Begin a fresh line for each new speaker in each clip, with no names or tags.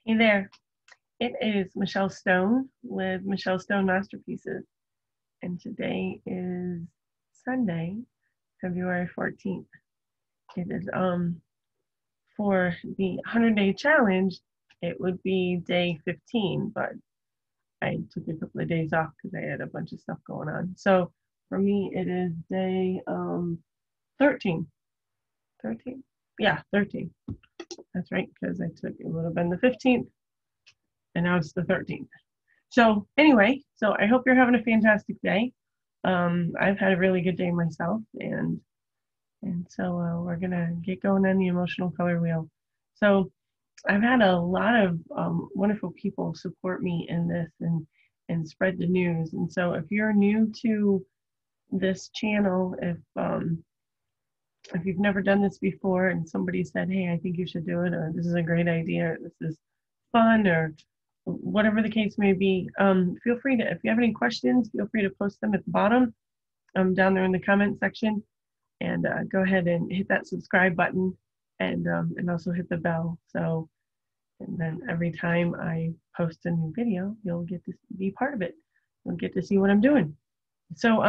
Hey there, it is Michelle Stone with Michelle Stone Masterpieces, and today is Sunday, February 14th. It is for the 100-day challenge, it would be day 15, but I took a couple of days off because I had a bunch of stuff going on. So for me, it is day 13. 13? Yeah, 13. That's right, because it would have been the 15th, and now it's the 13th. So anyway, so I hope you're having a fantastic day. I've had a really good day myself, and so we're gonna get going on the emotional color wheel. So I've had a lot of wonderful people support me in this and spread the news. And so if you're new to this channel, if you've never done this before and somebody said, hey, I think you should do it, or this is a great idea, or this is fun, or whatever the case may be, feel free to, if you have any questions, feel free to post them at the bottom down there in the comment section, and go ahead and hit that subscribe button, and also hit the bell. So, and then every time I post a new video, you'll get to be part of it. You'll get to see what I'm doing. So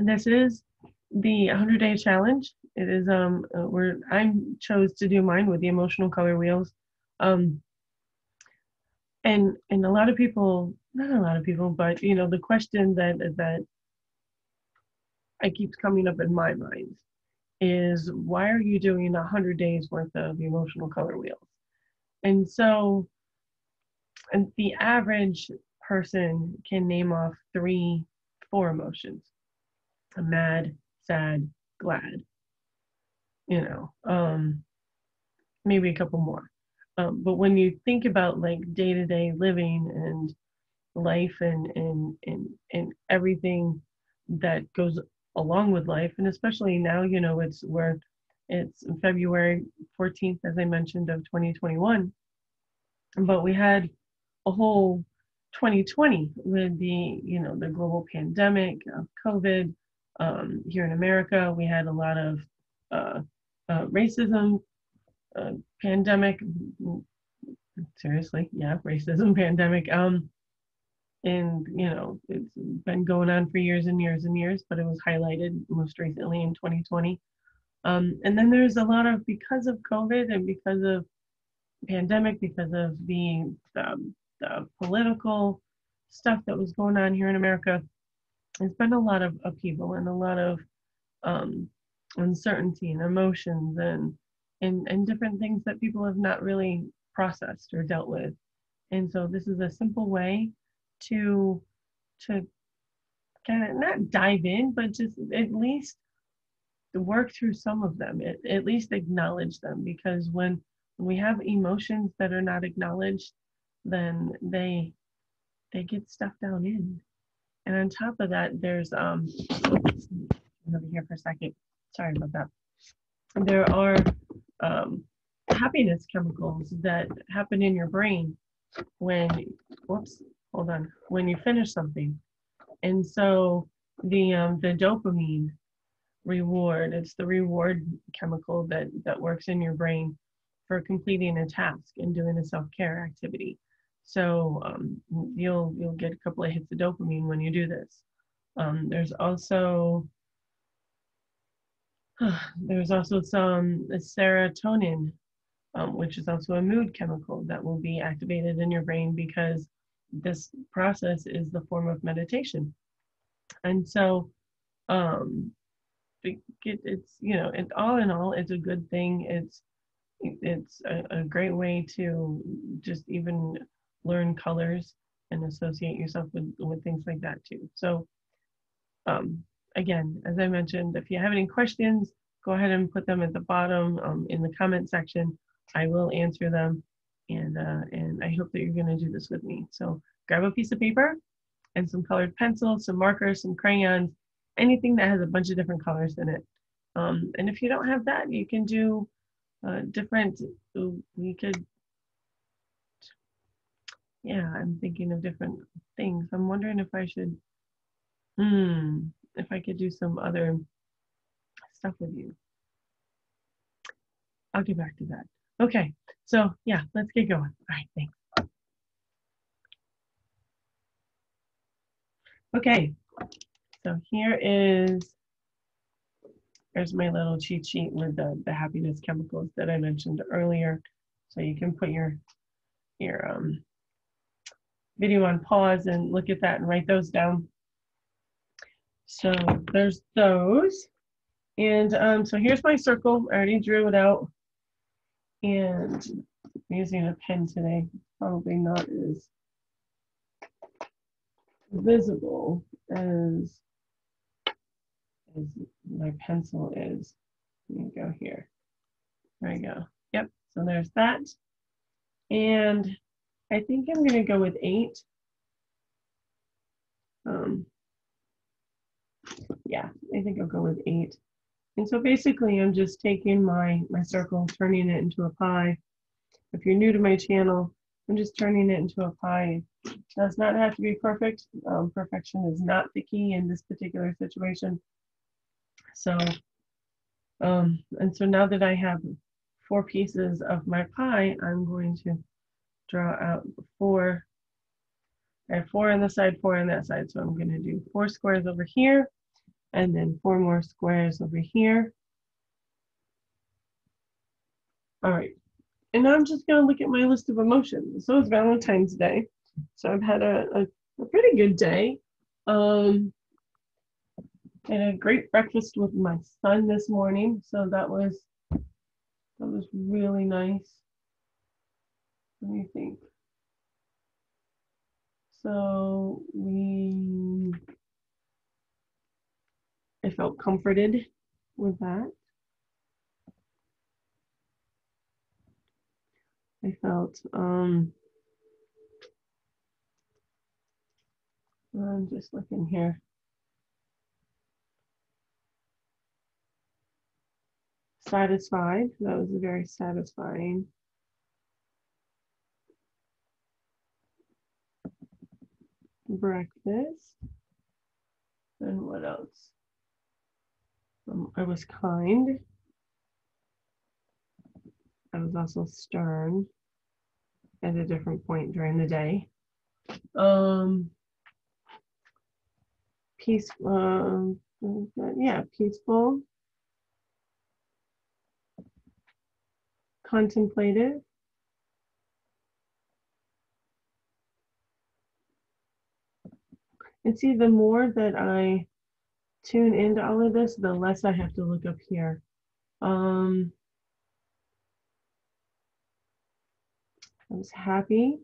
this is the 100-day challenge. It is where I chose to do mine with the emotional color wheels. Um, and a lot of people, not a lot of people, but the question that I keeps coming up in my mind is, why are you doing 100 days worth of emotional color wheels? And so, and the average person can name off four emotions: mad, sad, glad, you know, maybe a couple more. But when you think about like day-to-day living and life and everything that goes along with life, and especially now, it's February 14th, as I mentioned, of 2021, but we had a whole 2020 with the global pandemic of COVID. Here in America, we had a lot of uh, racism, pandemic. Seriously, yeah, racism pandemic. And it's been going on for years and years and years, but it was highlighted most recently in 2020. And then there's a lot of, because of COVID and because of pandemic, because of the political stuff that was going on here in America, there's been a lot of upheaval and a lot of um, uncertainty and emotions and different things that people have not really processed or dealt with. And so this is a simple way to to kind of not dive in, but just at least work through some of them, at least acknowledge them, because when we have emotions that are not acknowledged, then they get stuffed down in. And on top of that, there's over here for a second. Sorry about that. There are um, happiness chemicals that happen in your brain when, whoops, hold on, when you finish something. And so the dopamine reward, it's the reward chemical that works in your brain for completing a task and doing a self-care activity. So you'll get a couple of hits of dopamine when you do this. There's also there's also some serotonin, which is also a mood chemical that will be activated in your brain, because this process is the form of meditation. And so it's and all in all, it's a good thing. It's a great way to just even learn colors and associate yourself with things like that too. So um, again, as I mentioned, if you have any questions, go ahead and put them at the bottom in the comment section. I will answer them, and I hope that you're going to do this with me. So grab a piece of paper and some colored pencils, some markers, some crayons, anything that has a bunch of different colors in it. And if you don't have that, you can do different, we could, yeah, I'm thinking of different things. I'm wondering if I should, if I could do some other stuff with you. I'll get back to that. Okay, so yeah, let's get going. All right, thanks. Okay, so here's my little cheat sheet with the happiness chemicals that I mentioned earlier. So you can put your video on pause and look at that and write those down. So there's those. And so here's my circle. I already drew it out. And I'm using a pen today. Probably not as visible as my pencil is. Let me go here. There we go. Yep. So there's that. And I think I'm going to go with 8. Yeah, I think I'll go with 8. And so basically, I'm just taking my circle, turning it into a pie. If you're new to my channel, I'm just turning it into a pie. It does not have to be perfect. Perfection is not the key in this particular situation. So, and so now that I have 4 pieces of my pie, I'm going to draw out 4. I have 4 on the side, 4 on that side. So I'm going to do 4 squares over here, and then 4 more squares over here. All right. And now I'm just going to look at my list of emotions. So it's Valentine's Day. So I've had a pretty good day. I had a great breakfast with my son this morning. So that was really nice. Let me think. So I felt comforted with that. I felt, I'm just looking here. Satisfied. That was very satisfying. Breakfast. And what else? I was kind. I was also stern at a different point during the day. Peaceful. Yeah, peaceful. Contemplative. And see, the more that I tune into all of this, the less I have to look up here. I was happy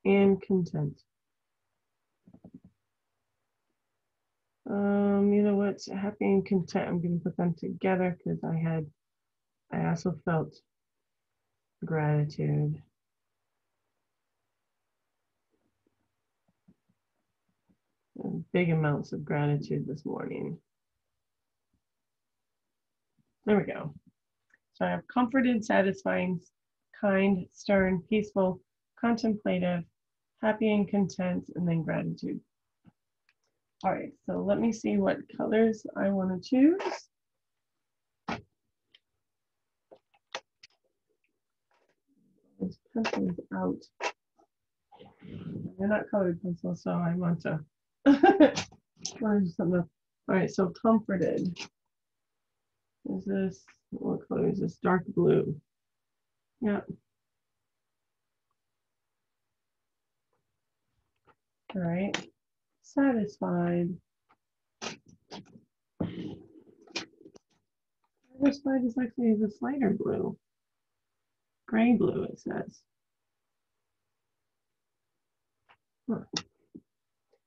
and content. You know what? Happy and content. I'm going to put them together because I also felt gratitude. Big amounts of gratitude this morning. There we go. So I have comforted, satisfying, kind, stern, peaceful, contemplative, happy and content, and then gratitude. All right, so let me see what colors I want to choose. This pencil is out. They're not colored pencils, so I want to do something else. All right, so comforted. Is this, what color is this? Dark blue. Yeah. All right. Satisfied. Satisfied is actually this lighter blue. Gray blue, it says. Huh.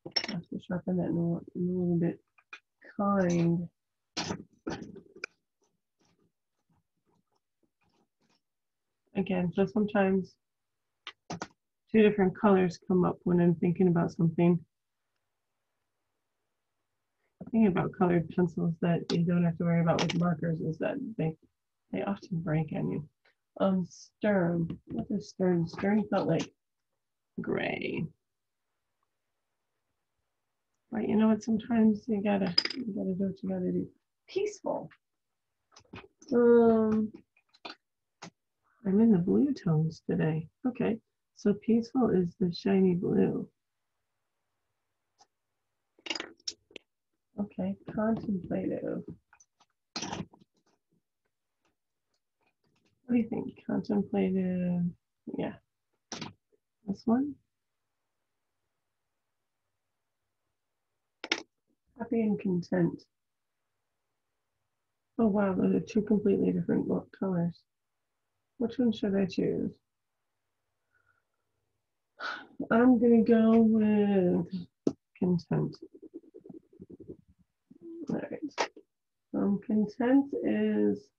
I have to sharpen that a little bit. Kind. Again, so sometimes 2 different colors come up when I'm thinking about something. The thing about colored pencils that you don't have to worry about with markers is that they often break on you. Stern. What is stern? Stern felt like gray. But you know what? Sometimes you gotta do what you gotta do. Peaceful. I'm in the blue tones today. Okay, so peaceful is the shiny blue. Okay, contemplative. What do you think? Contemplative, yeah. This one? Happy and content. Oh wow, those are two completely different colors. Which one should I choose? I'm gonna go with content. All right. Content is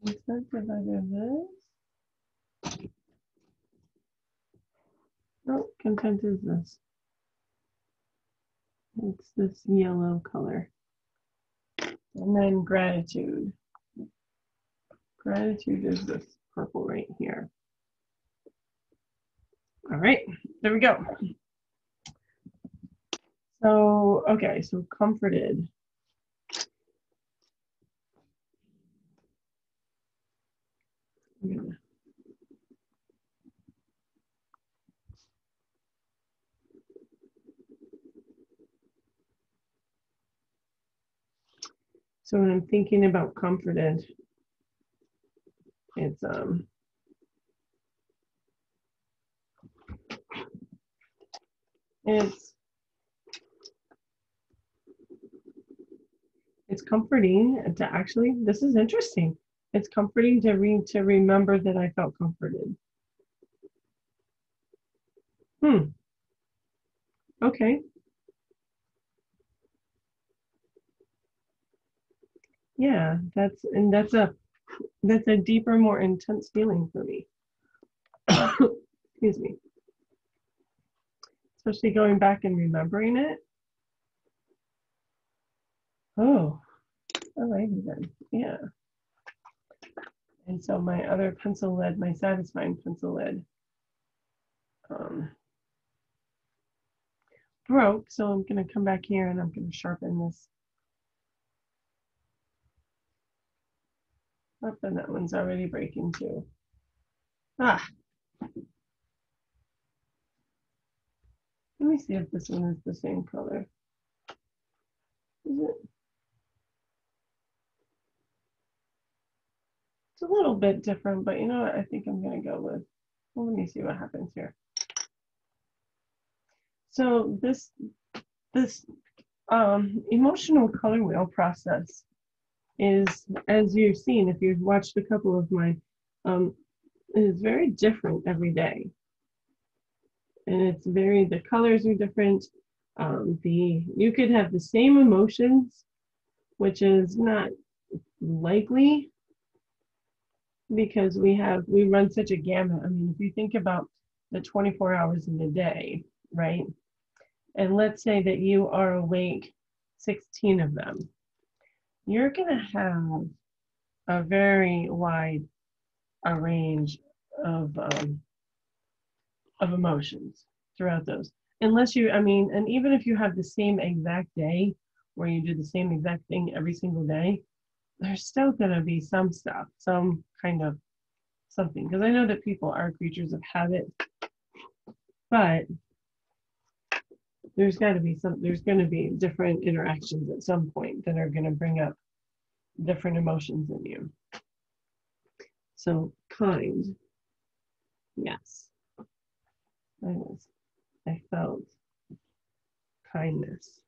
content is either this. No, content is this. It's this yellow color. And then gratitude. Gratitude is this purple right here. All right, there we go. So, okay, so comforted. So when I'm thinking about comforted, it's it's comforting to actually, this is interesting. It's comforting to remember that I felt comforted. Okay. Yeah, that's a deeper, more intense feeling for me. Excuse me. Especially going back and remembering it. Oh, alrighty then. Yeah. And so my other pencil lead, my satisfying pencil lead, broke. So I'm going to come back here and I'm going to sharpen this up, and that one's already breaking too. Ah. Let me see if this one is the same color. Is it? It's a little bit different, but you know what? I think I'm going to go with, well, let me see what happens here. So this emotional color wheel process is, as you've seen, if you've watched a couple of mine, is very different every day. And it's the colors are different. You could have the same emotions, which is not likely because we run such a gamut. I mean, if you think about the 24 hours in a day, right? And let's say that you are awake 16 of them, you're going to have a very wide range of emotions throughout those. Unless you, I mean, and even if you have the same exact day where you do the same exact thing every single day, there's still going to be some stuff, some kind of something. Because I know that people are creatures of habit, but there's going to be different interactions at some point that are going to bring up different emotions in you. So kind, yes. I felt kindness.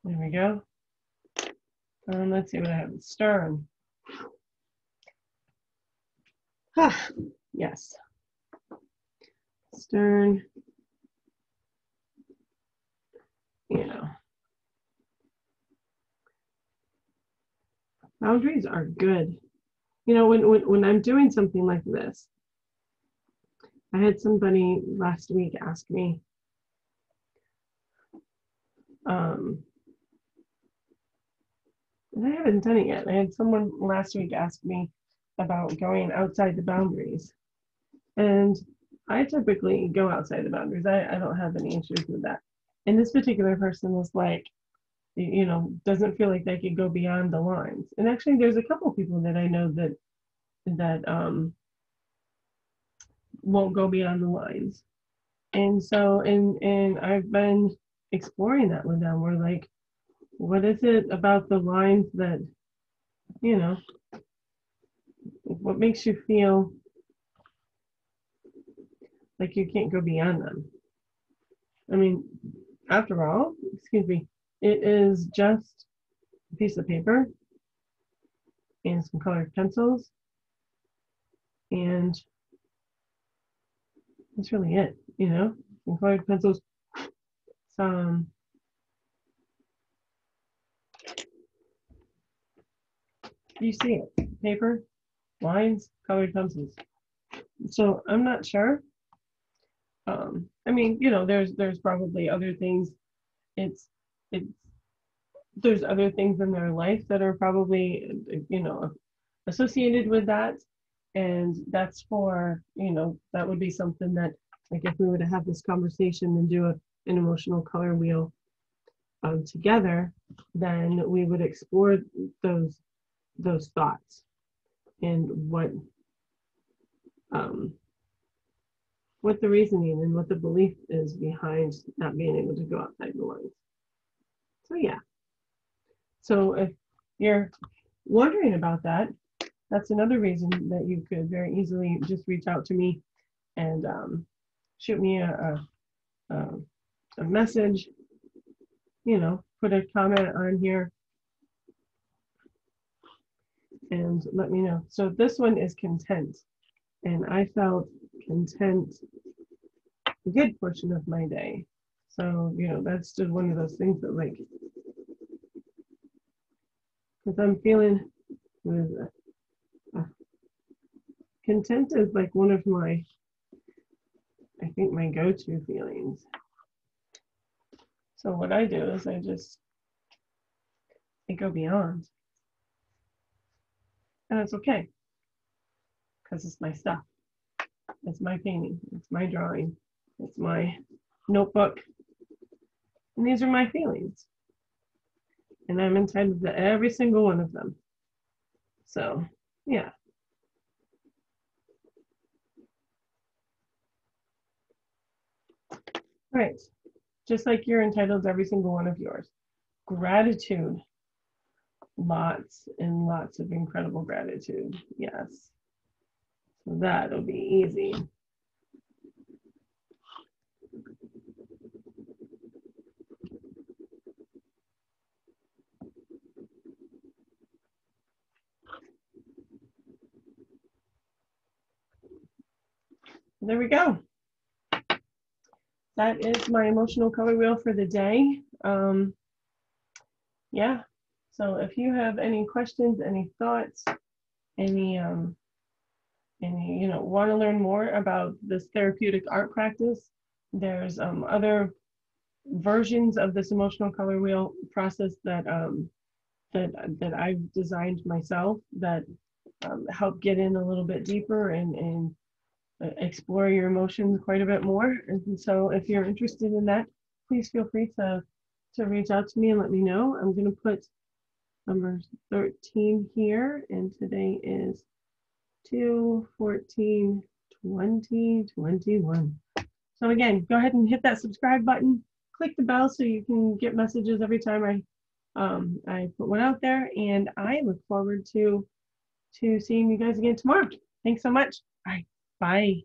There we go. Let's see what I have. Stern. Ah, yes. Stern. You know. Boundaries are good. You know, when I'm doing something like this, I had somebody last week ask me, And I haven't done it yet. I had someone last week ask me about going outside the boundaries. And I typically go outside the boundaries. I don't have any issues with that. And this particular person was like, doesn't feel like they could go beyond the lines. And actually, there's a couple people that I know that won't go beyond the lines. And so, and I've been exploring that with them. We're like, what is it about the lines that, you know, what makes you feel like you can't go beyond them? I mean, after all, excuse me, it is just a piece of paper and some colored pencils, and that's really it, some colored pencils, some, you see it, paper, lines, colored pencils. So I'm not sure. I mean, there's probably other things. It's it's there's other things in their life that are probably associated with that, and that's for that would be something that, like, if we were to have this conversation and do an emotional color wheel together, then we would explore those thoughts and um, what the reasoning and what the belief is behind not being able to go outside the lines. So yeah. So if you're wondering about that, that's another reason that you could very easily just reach out to me and shoot me a message, put a comment on here and let me know. So this one is content. And I felt content a good portion of my day. So, that's just one of those things that, like, because I'm feeling with content is like one of my, I think, my go-to feelings. So what I do is I go beyond. And it's okay, because it's my stuff. It's my painting. It's my drawing. It's my notebook. And these are my feelings. And I'm entitled to every single one of them. So, yeah. Right. Just like you're entitled to every single one of yours. Gratitude. Lots and lots of incredible gratitude. Yes. So that'll be easy. There we go. That is my emotional color wheel for the day. Yeah. So if you have any questions, any thoughts, any want to learn more about this therapeutic art practice, there's other versions of this emotional color wheel process that that I've designed myself that help get in a little bit deeper and explore your emotions quite a bit more. And so if you're interested in that, please feel free to reach out to me and let me know. I'm going to put number 13 here, and today is 2/14/2021. So again, go ahead and hit that subscribe button, click the bell so you can get messages every time I put one out there, and I look forward to seeing you guys again tomorrow. Thanks so much. All right, bye.